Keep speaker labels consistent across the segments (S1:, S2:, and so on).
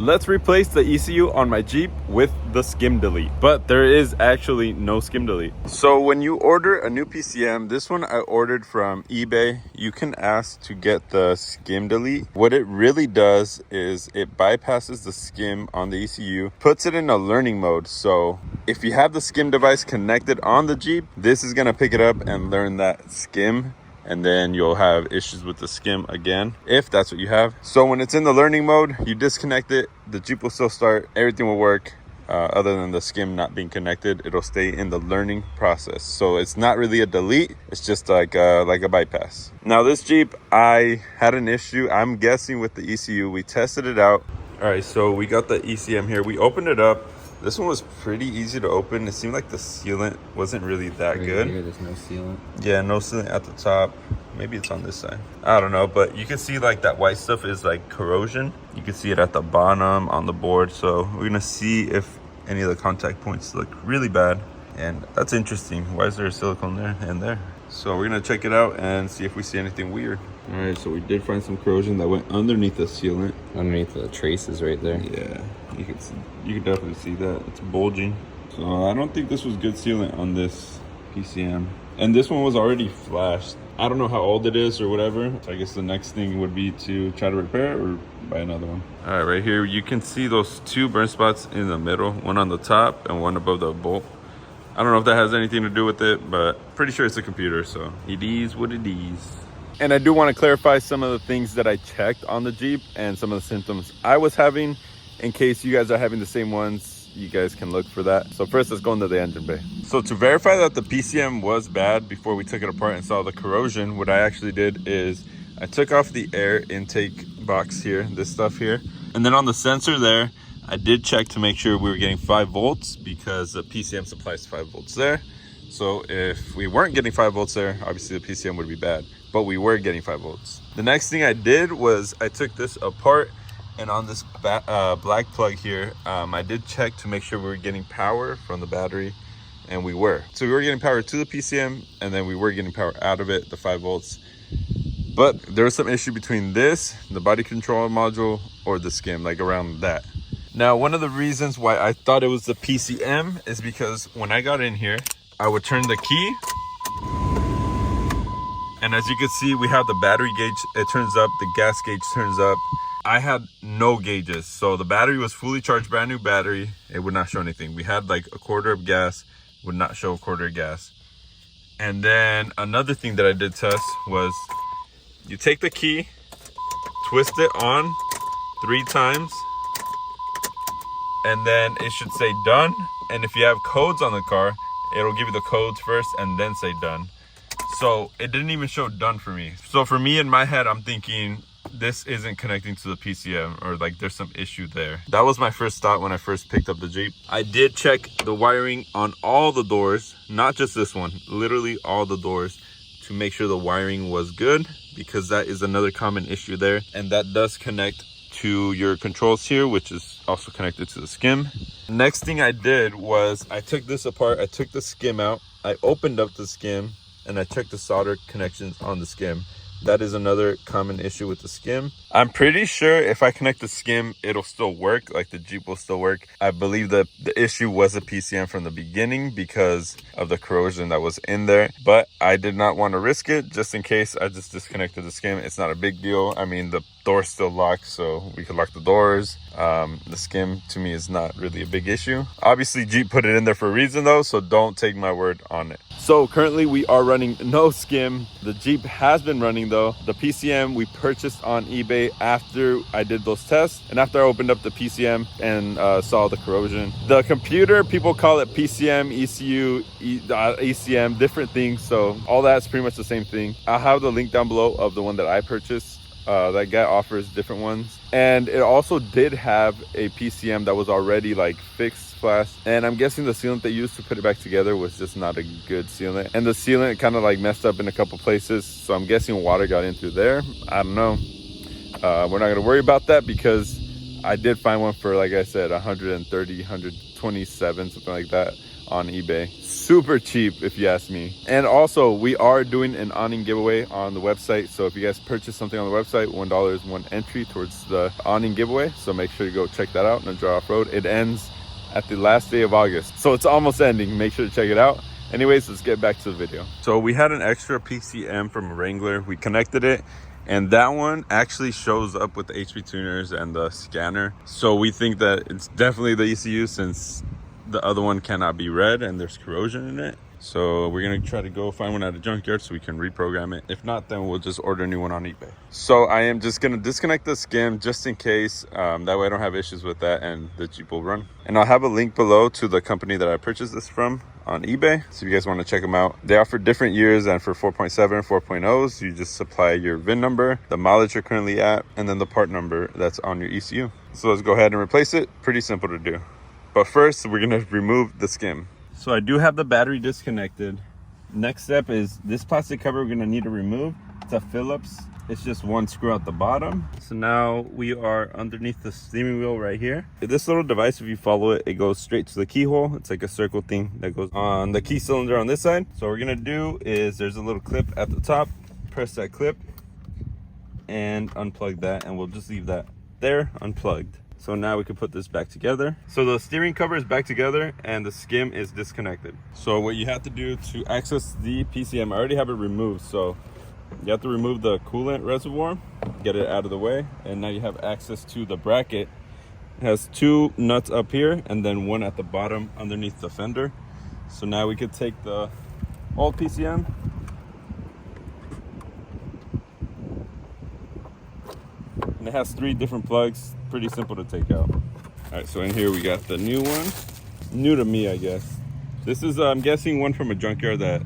S1: let's replace the ECU on my Jeep with the skim delete. But there is actually no skim delete. So when you order a new PCM, this one I ordered from eBay, you can ask to get the skim delete. What it really does is it bypasses the skim on the ECU, puts it in a learning mode. So if you have the skim device connected on the Jeep, this is gonna pick it up and learn that skim, and then you'll have issues with the skim again, if that's what you have. So when it's in the learning mode, you disconnect it, the Jeep will still start, everything will work. Other than the skim not being connected, it'll stay in the learning process. So it's not really a delete, it's just like a bypass. Now this Jeep, I had an issue, I'm guessing with the ECU. We tested it out. All right, so we got the ECM here. We opened it up. This one was pretty easy to open. It seemed like the sealant wasn't really that good.
S2: Here, there's no sealant.
S1: Yeah, no sealant at the top. Maybe it's on this side. I don't know, but you can see like that white stuff is like corrosion. You can see it at the bottom on the board. So we're gonna see if any of the contact points look really bad. And that's interesting. Why is there a silicone there and there? So we're gonna check it out and see if we see anything weird. All right, so we did find some corrosion that went underneath the sealant.
S2: Underneath the traces right there.
S1: Yeah, you can definitely see that. It's bulging. So I don't think this was good sealant on this PCM. And this one was already flashed. I don't know how old it is or whatever. So I guess the next thing would be to try to repair it or buy another one. All right, right here, you can see those two burn spots in the middle, one on the top and one above the bolt. I don't know if that has anything to do with it, but pretty sure it's a computer, so it is what it is. And I do want to clarify some of the things that I checked on the Jeep and some of the symptoms I was having. In case you guys are having the same ones, you guys can look for that. So first, let's go into the engine bay. So to verify that the PCM was bad before we took it apart and saw the corrosion, what I actually did is I took off the air intake box here, this stuff here. And then on the sensor there, I did check to make sure we were getting 5 volts because the PCM supplies 5 volts there. So if we weren't getting 5 volts there, obviously the PCM would be bad, but we were getting 5 volts. The next thing I did was I took this apart, and on this black plug here, I did check to make sure we were getting power from the battery, and we were. So we were getting power to the PCM, and then we were getting power out of it, the 5 volts. But there was some issue between this, the body control module, or the skim, like around that. Now, one of the reasons why I thought it was the PCM is because when I got in here, I would turn the key, and as you can see, we have the battery gauge, it turns up, the gas gauge turns up. I had no gauges, so the battery was fully charged, brand new battery, it would not show anything. We had like a quarter of gas, would not show a quarter of gas. And then another thing that I did test was you take the key, twist it on 3 times, and then it should say done. And if you have codes on the car, it'll give you the codes first and then say done. So it didn't even show done for me. So for me, in my head, I'm thinking this isn't connecting to the PCM, or like there's some issue there. That was my first thought when I first picked up the Jeep. I did check the wiring on all the doors, not just this one, literally all the doors, to make sure the wiring was good, because that is another common issue there. And that does connect to your controls here, which is also connected to the skim. Next thing I did was I took this apart, I took the skim out, I opened up the skim, and I checked the solder connections on the skim. That is another common issue with the skim. I'm pretty sure if I connect the skim, it'll still work, like the Jeep will still work. I believe that the issue was a PCM from the beginning because of the corrosion that was in there, but I did not want to risk it. Just in case, I just disconnected the skim. It's not a big deal. I mean, the door's still locked, so we could lock the doors. The skim to me is not really a big issue. Obviously Jeep put it in there for a reason though, so don't take my word on it. So currently we are running no skim. The Jeep has been running though. The PCM we purchased on eBay after I did those tests and after I opened up the PCM and saw the corrosion. The computer, people call it PCM, ECU, ECM, different things. So all that's pretty much the same thing. I'll have the link down below of the one that I purchased. That guy offers different ones, and it also did have a PCM that was already like fixed, flashed, and I'm guessing the sealant they used to put it back together was just not a good sealant, and the sealant kind of like messed up in a couple places, so I'm guessing water got in through there. I don't know. We're not gonna worry about that because I did find one for, like I said, 130, 127, something like that, on eBay. Super cheap if you ask me. And also we are doing an awning giveaway on the website. So if you guys purchase something on the website, $1 is one entry towards the awning giveaway. So make sure you go check that out. Najar Offroad. It ends at the last day of August. So it's almost ending. Make sure to check it out. Anyways, let's get back to the video. So we had an extra PCM from Wrangler. We connected it, and that one actually shows up with the HP tuners and the scanner. So we think that it's definitely the ECU since the other one cannot be read and there's corrosion in it. So we're gonna try to go find one at a junkyard so we can reprogram it. If not, then we'll just order a new one on eBay. So I am just gonna disconnect the Skim just in case. That way I don't have issues with that and the Jeep will run. And I'll have a link below to the company that I purchased this from on eBay. So if you guys wanna check them out. They offer different years, and for 4.7, 4.0s, you just supply your VIN number, the mileage you're currently at, and then the part number that's on your ECU. So let's go ahead and replace it. Pretty simple to do. But first, we're gonna remove the Skim. So I do have the battery disconnected. Next step is this plastic cover we're gonna need to remove. It's a Phillips. It's just one screw at the bottom. So now we are underneath the steering wheel right here. This little device, if you follow it, it goes straight to the keyhole. It's like a circle thing that goes on the key cylinder on this side. So what we're gonna do is there's a little clip at the top. Press that clip and unplug that, and we'll just leave that there unplugged. So now we can put this back together. So the steering cover is back together and the Skim is disconnected. So what you have to do to access the PCM, I already have it removed. So you have to remove the coolant reservoir, get it out of the way. And now you have access to the bracket. It has two nuts up here and then one at the bottom underneath the fender. So now we could take the old PCM, and it has 3 different plugs. Pretty simple to take out. All right, so in here we got the new one. New to me, I guess. This is, I'm guessing, one from a junkyard that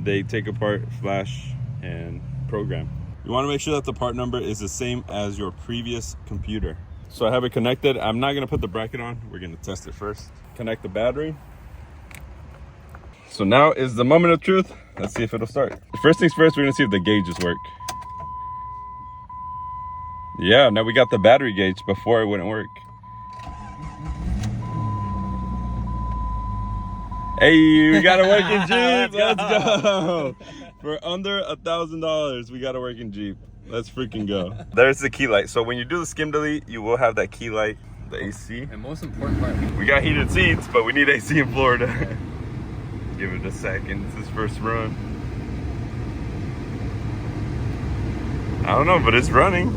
S1: they take apart, flash, and program. You want to make sure that the part number is the same as your previous computer. So I have it connected. I'm not gonna put the bracket on. We're gonna test it first. Connect the battery. So now is the moment of truth. Let's see if it'll start. First things first, we're gonna see if the gauges work. Yeah, now we got the battery gauge. Before it wouldn't work. Hey, we got a working Jeep. Let's go. For under $1,000, we got a working Jeep. Let's freaking go. There's the key light. So when you do the Skim delete, you will have that key light, the AC.
S2: And most important part,
S1: we got heated seats, but we need AC in Florida. Give it a second. It's his first run. I don't know, but it's running.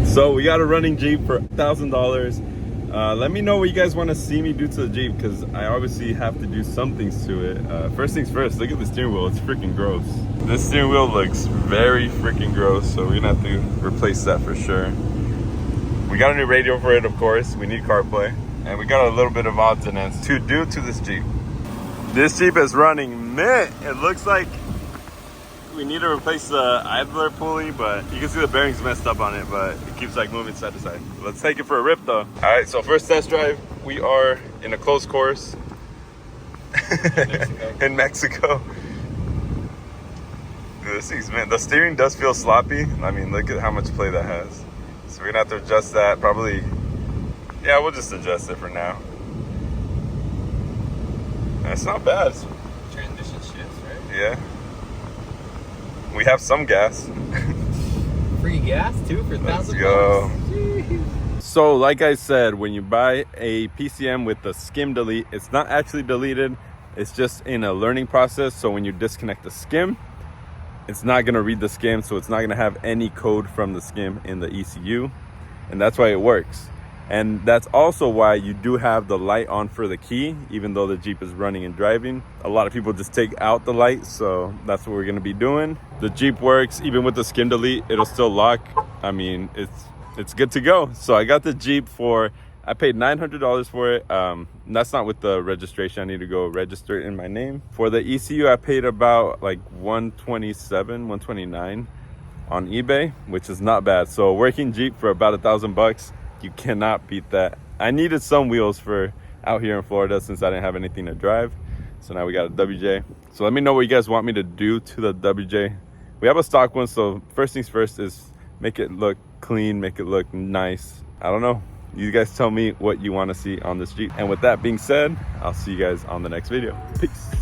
S1: So we got a running Jeep for $1,000. Let me know what you guys want to see me do to the Jeep, because I obviously have to do some things to it. First things first, look at the steering wheel. It's freaking gross. This steering wheel looks very freaking gross, so we're gonna have to replace that for sure. We got a new radio for it, of course. We need CarPlay, and we got a little bit of odds and ends to do to this Jeep. This Jeep is running mint. It looks like we need to replace the idler pulley, but you can see the bearings messed up on it, but it keeps like moving side to side. Let's take it for a rip though. All right, so first test drive, we are in a closed course in Mexico. Dude, this thing's, man, the steering does feel sloppy. I mean, look at how much play that has. So we're gonna have to adjust that probably. Yeah, we'll just adjust it for now. That's not bad.
S2: transmission shifts, right?
S1: Yeah. We have some gas.
S2: Free gas too for $1,000.
S1: Let's go. So like I said, when you buy a PCM with the Skim delete, it's not actually deleted. It's just in a learning process. So when you disconnect the Skim, it's not gonna read the Skim. So it's not gonna have any code from the Skim in the ECU. And that's why it works. And that's also why you do have the light on for the key, even though the Jeep is running and driving. A lot of people just take out the light, so that's what we're gonna be doing. The Jeep works, even with the Skim delete, it'll still lock. I mean, it's good to go. So I got the Jeep for, I paid $900 for it. That's not with the registration. I need to go register it in my name. For the ECU, I paid about like $127, $129 on eBay, which is not bad. So working Jeep for about $1,000. You cannot beat that. I needed some wheels for out here in Florida since I didn't have anything to drive. So now we got a WJ. So let me know what you guys want me to do to the WJ. We have a stock one, so first things first is make it look clean, make it look nice. I don't know. You guys tell me what you want to see on this Jeep. And with that being said, I'll see you guys on the next video. Peace.